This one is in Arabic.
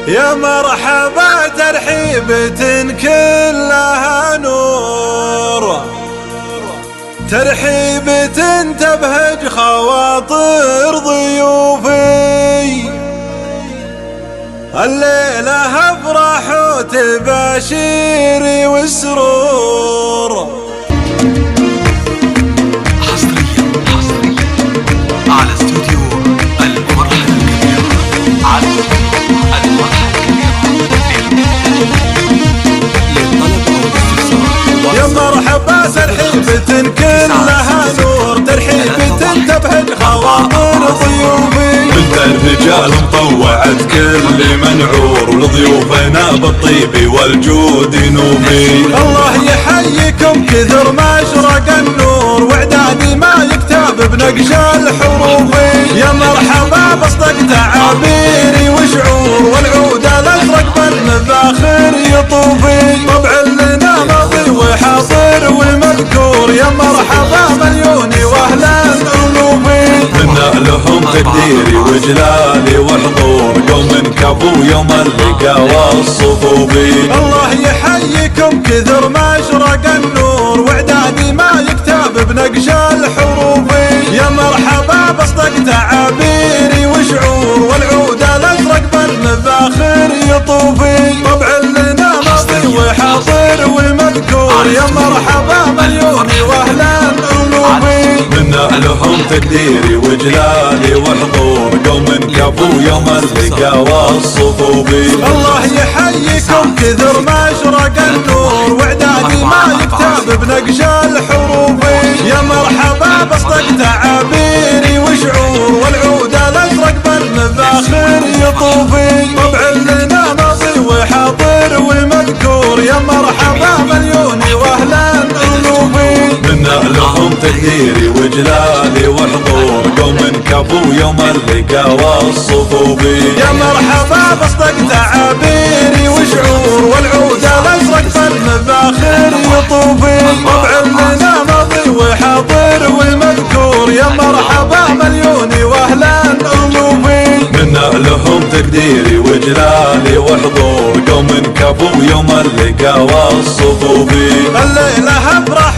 يا مرحبا ترحيبة كلها نور، ترحيبة تبهج خواطر ضيوفي. الليلة افرح وتباشيري والسرور. حصريا على استوديو المرحلة الكبيرة، على استوديو المرحلة الكبيرة. يا مرحبا ترحيبة كلها نور، ترحيبة تبهج خواطر ضيوفي. بنت الرجال مطوعت كل منعور، ولضيوفنا بالطيب والجود نوبي. الله يحييكم كثر ما اشرق النور، واعدادي ما يكتب بنقش الحروف. يا مرحبا بصدق تعابيري وشعور، والعود الازرق بالمفاخر يطوفي. طبع لنا ماضي وحاضر ومذكور، يا مرحبا مليوني واهلا الوفي. منا لهم تقديري وجلالي وحضور، يوم كفو يوم اللقا والصفوفي. الله يحييكم كثر ما اشرق النور، واعدادي ما يكتب بنقش الحروف. يا مرحبا بصدق تعابيري وشعور، والعود الازرق بالمفاخر يطوفي. طبع لنا ماضي وحاضر ومذكور، يا مرحبا مليوني واهلا الوفي. منا لهم تقديري وجلالي وحضور، يوم كفو يوم اللقا والصفوفي. الله يحييكم كثر ما اشرق النور، واعدادي ما يكتب بنقش الحروف. يا مرحبا بصدق تعابيري وشعور، والعود الازرق بالمفاخر يطوفي. طبع لنا ماضي وحاضر ومذكور، يا مرحبا مليوني واهلا الوفي. منا لهم تقديري وجلالي وحضور، يوم كفو يوم اللقا والصفوفي. يا مرحبا بصدق تعابيري وشعور، والعود الازرق بالمفاخر يطوفي. طبع لنا ماضي وحاضر ومذكور، يا مرحبا مليوني واهلا الوفي. منا لهم تقديري وجلالي وحضور، يوم كفو يوم اللقا والصفوفي. الليلة افرح